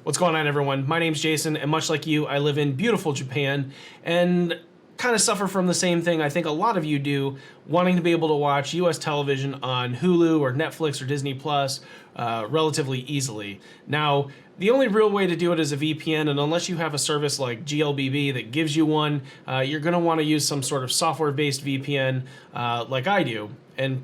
What's going on, everyone? My name's Jason, and much like you, I live in beautiful Japan and kind of suffer from the same thing I think a lot of you do, wanting to be able to watch US television on Hulu or Netflix or Disney Plus relatively easily. Now, the only real way to do it is a VPN, and unless you have a service like GLBB that gives you one, you're going to want to use some sort of software-based VPN like I do. And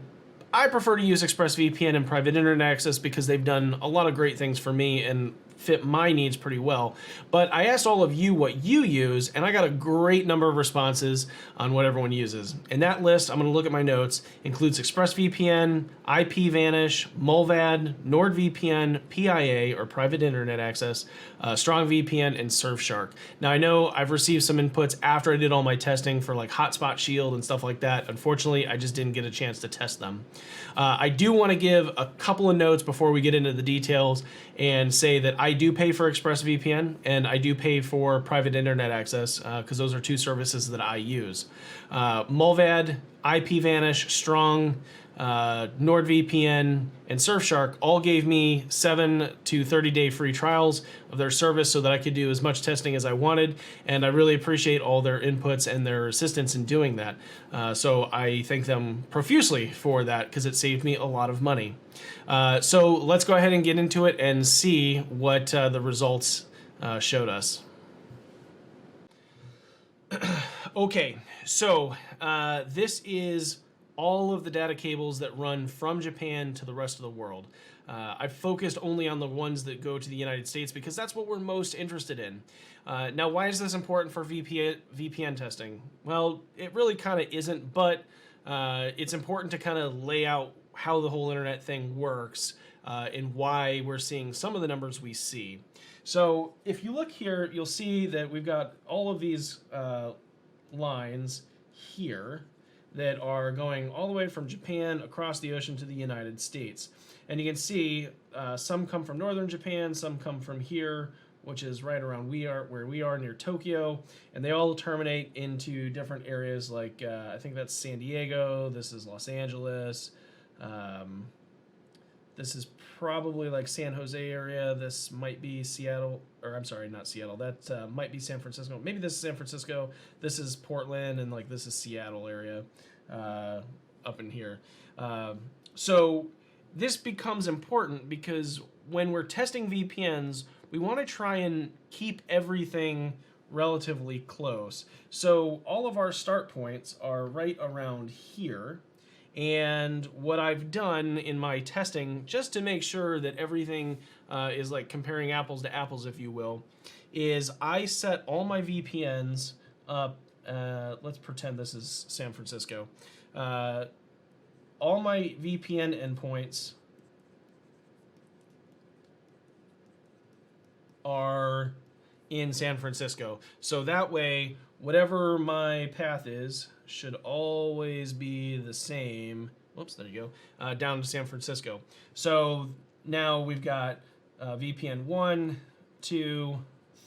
I prefer to use ExpressVPN and private internet access because they've done a lot of great things for me and fit my needs pretty well. But I asked all of you what you use, and I got a great number of responses on what everyone uses. And that list, I'm going to look at my notes, includes ExpressVPN, IPVanish, MullVAD, NordVPN, PIA, or private internet access, StrongVPN, and Surfshark. Now, I know I've received some inputs after I did all my testing for like Hotspot Shield and stuff like that. Unfortunately, I just didn't get a chance to test them. I do want to give a couple of notes before we get into the details and say that I do pay for ExpressVPN and I do pay for private internet access because those are two services that I use. MullVAD, IPVanish, Strong, NordVPN, and Surfshark all gave me 7 to 30-day free trials of their service so that I could do as much testing as I wanted, and I really appreciate all their inputs and their assistance in doing that. So I thank them profusely for that because it saved me a lot of money. So let's go ahead and get into it and see what the results showed us. Okay, so this is all of the data cables that run from Japan to the rest of the world. I've focused only on the ones that go to the United States because that's what we're most interested in. Now, why is this important for VPN testing? Well, it really kind of isn't, but it's important to kind of lay out how the whole internet thing works and why we're seeing some of the numbers we see. So if you look here, you'll see that we've got all of these lines here that are going all the way from Japan across the ocean to the United States. And you can see some come from northern Japan, some come from here, which is right around where we are near Tokyo, and they all terminate into different areas like I think that's San Diego, this is Los Angeles, this is probably like San Jose area, this might be Seattle, or I'm sorry, not Seattle, that might be San Francisco, maybe this is San Francisco, this is Portland, and like this is Seattle area up in here. So this becomes important because when we're testing VPNs, we want to try and keep everything relatively close. So all of our start points are right around here. And what I've done in my testing, just to make sure that everything is like comparing apples to apples, if you will, is I set all my VPNs up. Let's pretend this is San Francisco. All my VPN endpoints are in San Francisco. So that way, whatever my path is should always be the same. Whoops, there you go. Down to San Francisco. So now we've got VPN 1, 2,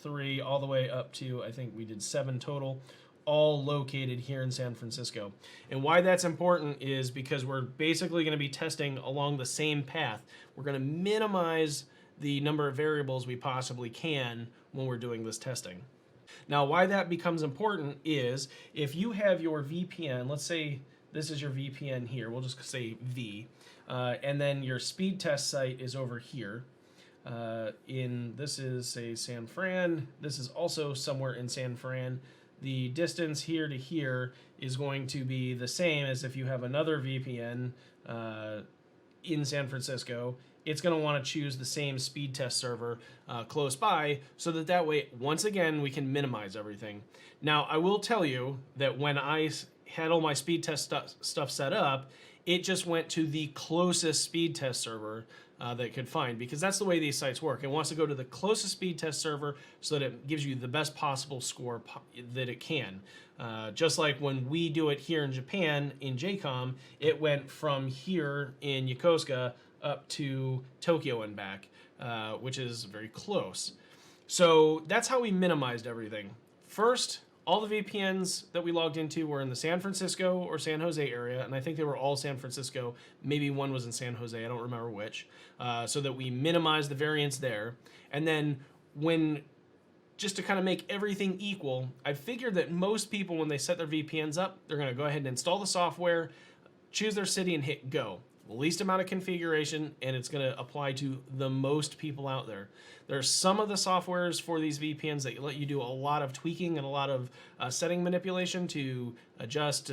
3, all the way up to, I think we did 7 total, all located here in San Francisco. And why that's important is because we're basically going to be testing along the same path. We're going to minimize the number of variables we possibly can when we're doing this testing. Now, why that becomes important is if you have your VPN, let's say this is your VPN here, we'll just say V, and then your speed test site is over here. This is, say, San Fran. This is also somewhere in San Fran. The distance here to here is going to be the same as if you have another VPN in San Francisco. It's going to want to choose the same speed test server close by so that way, once again, we can minimize everything. Now, I will tell you that when I had all my speed test stuff set up, it just went to the closest speed test server that it could find, because that's the way these sites work. It wants to go to the closest speed test server so that it gives you the best possible score that it can. Just like when we do it here in Japan, in JCOM, it went from here in Yokosuka up to Tokyo and back, which is very close. So that's how we minimized everything. First, all the VPNs that we logged into were in the San Francisco or San Jose area, and I think they were all San Francisco. Maybe one was in San Jose, I don't remember which, so that we minimized the variance there. And then just to kind of make everything equal, I figured that most people, when they set their VPNs up, they're going to go ahead and install the software, choose their city, and hit go. Least amount of configuration, and it's going to apply to the most people out there. There's some of the softwares for these VPNs that let you do a lot of tweaking and a lot of setting manipulation to adjust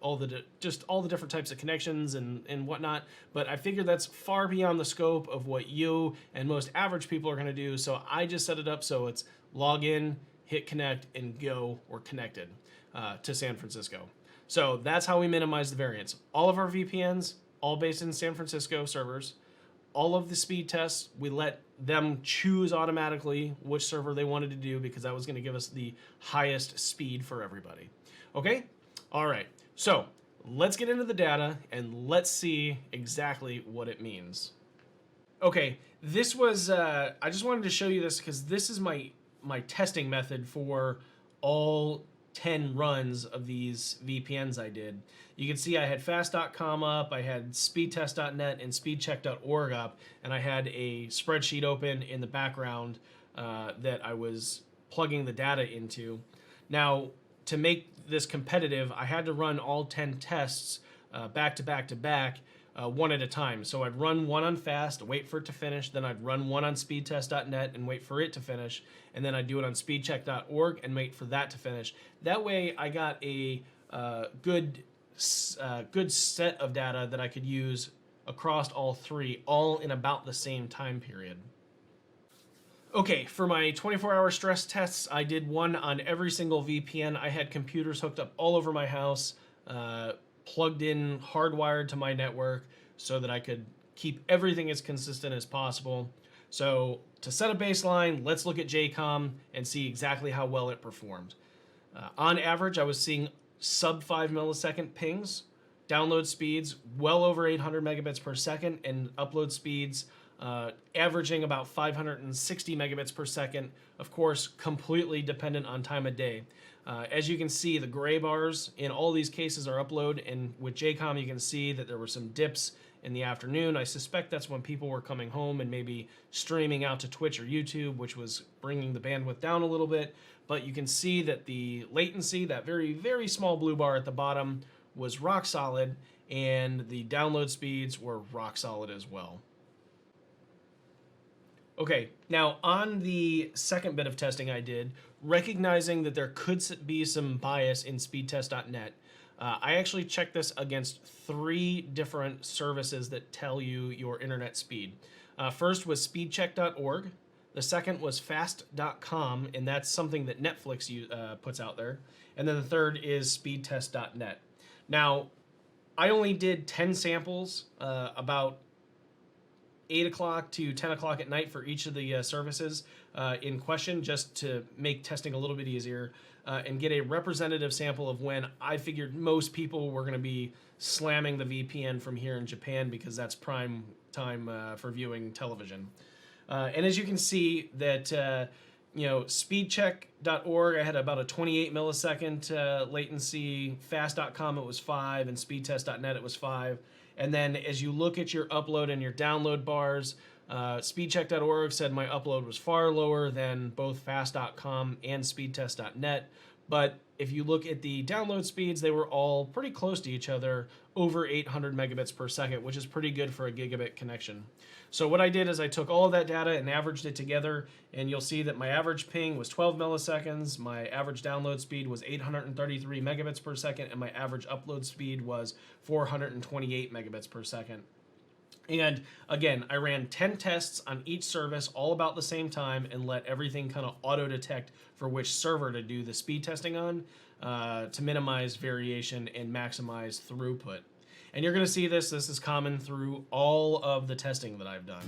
all the different types of connections and whatnot. But I figured that's far beyond the scope of what you and most average people are going to do. So I just set it up so it's log in, hit connect, and go. We're connected to San Francisco. So that's how we minimize the variance. All of our VPNs, all based in San Francisco servers. All of the speed tests, we let them choose automatically which server they wanted to do because that was going to give us the highest speed for everybody. Okay? All right. So let's get into the data and let's see exactly what it means. Okay, this was, I just wanted to show you this because this is my testing method for all 10 runs of these VPNs I did. You can see I had fast.com up, I had speedtest.net and speedcheck.org up, and I had a spreadsheet open in the background that I was plugging the data into. Now, to make this competitive, I had to run all 10 tests back to back to back, one at a time. So I'd run one on fast, wait for it to finish, then I'd run one on speedtest.net and wait for it to finish, and then I'd do it on speedcheck.org and wait for that to finish. That way I got a good set of data that I could use across all three, all in about the same time period. Okay, for my 24-hour stress tests, I did one on every single VPN. I had computers hooked up all over my house, plugged in, hardwired to my network so that I could keep everything as consistent as possible. So to set a baseline, let's look at JCOM and see exactly how well it performed. On average, I was seeing sub 5 millisecond pings, download speeds well over 800 megabits per second, and upload speeds averaging about 560 megabits per second, of course, completely dependent on time of day. As you can see, the gray bars in all these cases are upload, and with JCOM you can see that there were some dips in the afternoon. I suspect that's when people were coming home and maybe streaming out to Twitch or YouTube, which was bringing the bandwidth down a little bit. But you can see that the latency, that very, very small blue bar at the bottom, was rock solid, and the download speeds were rock solid as well. Okay, now on the second bit of testing I did, recognizing that there could be some bias in speedtest.net, I actually checked this against 3 different services that tell you your internet speed. First was speedcheck.org. The second was fast.com, and that's something that Netflix puts out there. And then the third is speedtest.net. Now, I only did 10 samples, about 8 o'clock to 10 o'clock at night for each of the services in question, just to make testing a little bit easier and get a representative sample of when I figured most people were going to be slamming the VPN from here in Japan, because that's prime time for viewing television. And as you can see that, speedcheck.org, I had about a 28 millisecond latency. Fast.com, it was 5, and speedtest.net, it was 5. And then as you look at your upload and your download bars, speedcheck.org said my upload was far lower than both fast.com and speedtest.net. But if you look at the download speeds, they were all pretty close to each other, over 800 megabits per second, which is pretty good for a gigabit connection. So what I did is I took all of that data and averaged it together, and you'll see that my average ping was 12 milliseconds, my average download speed was 833 megabits per second, and my average upload speed was 428 megabits per second. And again, I ran 10 tests on each service all about the same time and let everything kind of auto-detect for which server to do the speed testing on to minimize variation and maximize throughput. And you're going to see this is common through all of the testing that I've done.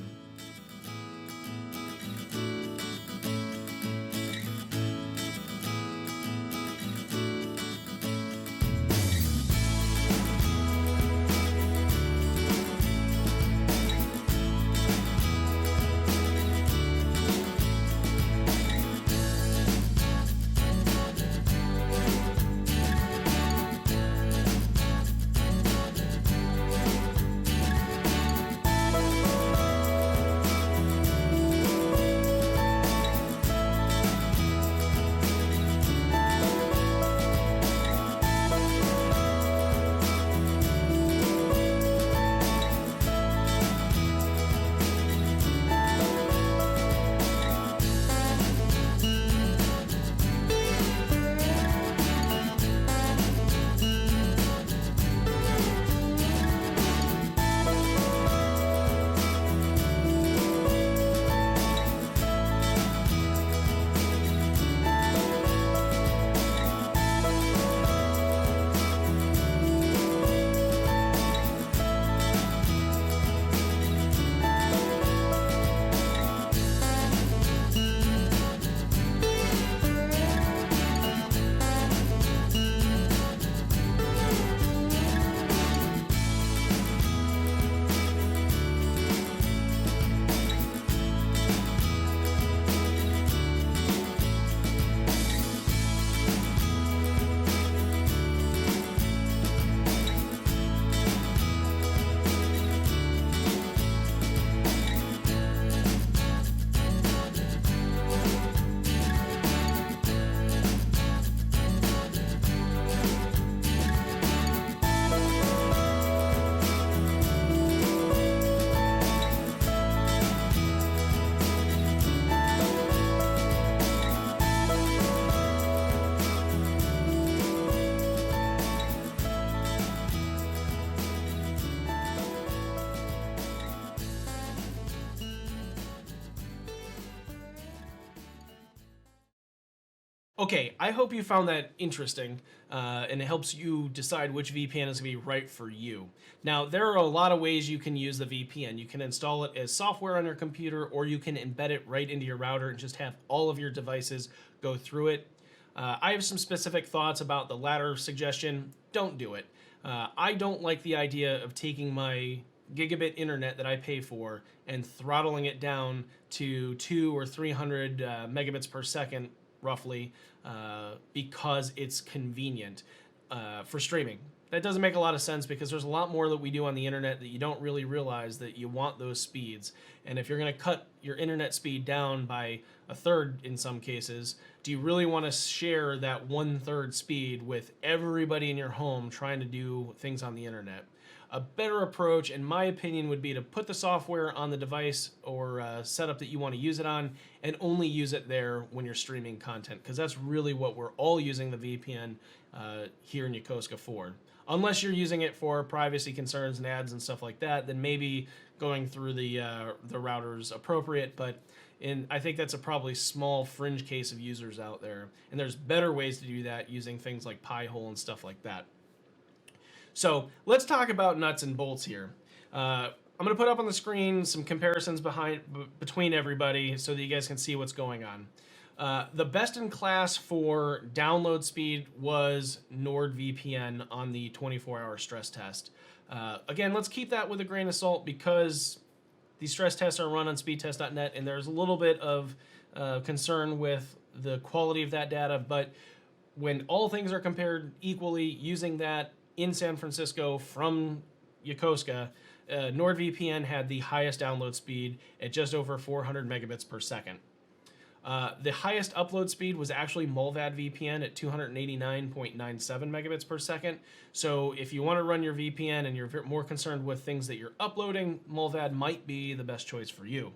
Okay, I hope you found that interesting, and it helps you decide which VPN is going to be right for you. Now, there are a lot of ways you can use the VPN. You can install it as software on your computer, or you can embed it right into your router and just have all of your devices go through it. I have some specific thoughts about the latter suggestion. Don't do it. I don't like the idea of taking my gigabit internet that I pay for and throttling it down to 200 or 300 megabits per second roughly, because it's convenient for streaming. That doesn't make a lot of sense because there's a lot more that we do on the internet that you don't really realize that you want those speeds. And if you're going to cut your internet speed down by a third in some cases, do you really want to share that 1/3 speed with everybody in your home trying to do things on the internet? A better approach, in my opinion, would be to put the software on the device or setup that you want to use it on and only use it there when you're streaming content, because that's really what we're all using the VPN here in Yokosuka for. Unless you're using it for privacy concerns and ads and stuff like that, then maybe going through the router is appropriate, but I think that's a probably small fringe case of users out there. And there's better ways to do that using things like Pi-hole and stuff like that. So let's talk about nuts and bolts here. I'm going to put up on the screen some comparisons between everybody so that you guys can see what's going on. The best in class for download speed was NordVPN on the 24-hour stress test. Again, let's keep that with a grain of salt because these stress tests are run on speedtest.net and there's a little bit of concern with the quality of that data, but when all things are compared equally using that in San Francisco from Yokosuka, NordVPN had the highest download speed at just over 400 megabits per second. The highest upload speed was actually MullVAD VPN at 289.97 megabits per second. So if you want to run your VPN and you're more concerned with things that you're uploading, MullVAD might be the best choice for you.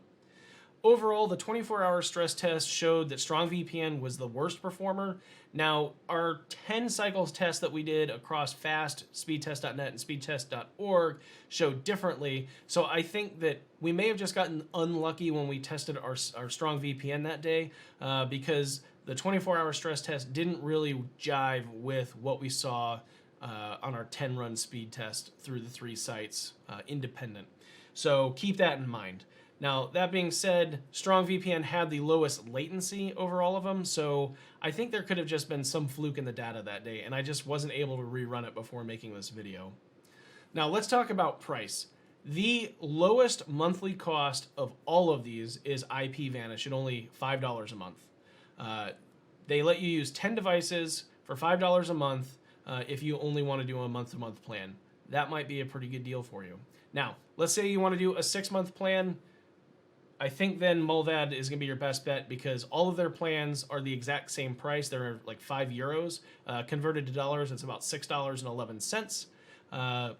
Overall, the 24-hour stress test showed that StrongVPN was the worst performer. Now, our 10 cycles test that we did across FAST, speedtest.net, and speedtest.org showed differently. So I think that we may have just gotten unlucky when we tested our StrongVPN that day because the 24-hour stress test didn't really jive with what we saw on our 10-run speed test through the 3 sites independent. So keep that in mind. Now, that being said, StrongVPN had the lowest latency over all of them, so I think there could have just been some fluke in the data that day, and I just wasn't able to rerun it before making this video. Now, let's talk about price. The lowest monthly cost of all of these is IPVanish at only $5 a month. They let you use 10 devices for $5 a month if you only want to do a month-to-month plan. That might be a pretty good deal for you. Now, let's say you want to do a 6-month plan. I think then MullVAD is going to be your best bet because all of their plans are the exact same price. They're like €5. Converted to dollars, it's about $6.11.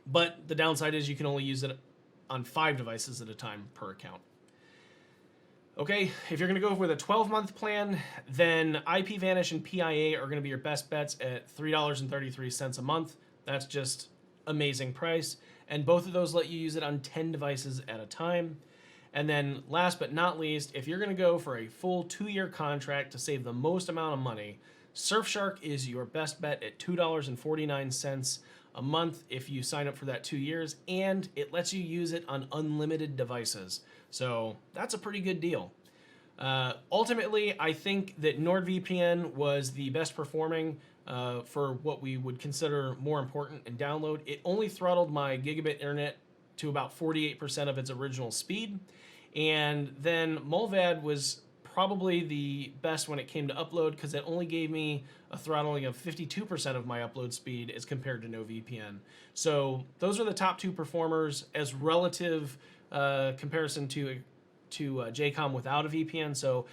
But the downside is you can only use it on 5 devices at a time per account. Okay, if you're going to go with a 12-month plan, then IPVanish and PIA are going to be your best bets at $3.33 a month. That's just amazing price. And both of those let you use it on 10 devices at a time. And then last but not least, if you're going to go for a full 2-year contract to save the most amount of money, Surfshark is your best bet at $2.49 a month if you sign up for that 2 years, and it lets you use it on unlimited devices. So that's a pretty good deal. Ultimately, I think that NordVPN was the best performing for what we would consider more important in download. It only throttled my gigabit internet to about 48% of its original speed. And then MullVAD was probably the best when it came to upload because it only gave me a throttling of 52% of my upload speed as compared to no VPN. So those are the top 2 performers as relative comparison to JCOM without a VPN. So,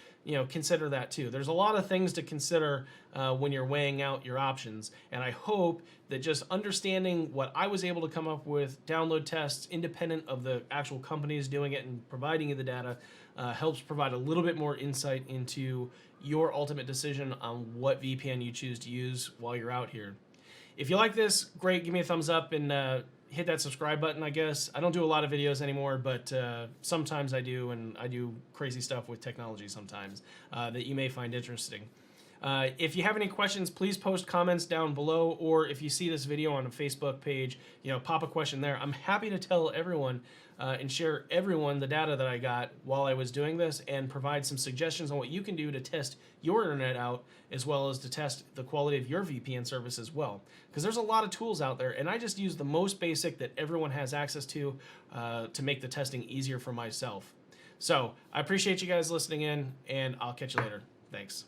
consider that too. There's a lot of things to consider when you're weighing out your options. And I hope that just understanding what I was able to come up with, download tests independent of the actual companies doing it and providing you the data, helps provide a little bit more insight into your ultimate decision on what VPN you choose to use while you're out here. If you like this, great, give me a thumbs up and hit that subscribe button, I guess. I don't do a lot of videos anymore, but sometimes I do, and I do crazy stuff with technology sometimes that you may find interesting. If you have any questions, please post comments down below, or if you see this video on a Facebook page, pop a question there. I'm happy to tell everyone and share everyone the data that I got while I was doing this, and provide some suggestions on what you can do to test your internet out, as well as to test the quality of your VPN service as well. Because there's a lot of tools out there, and I just use the most basic that everyone has access to make the testing easier for myself. So I appreciate you guys listening in, and I'll catch you later. Thanks.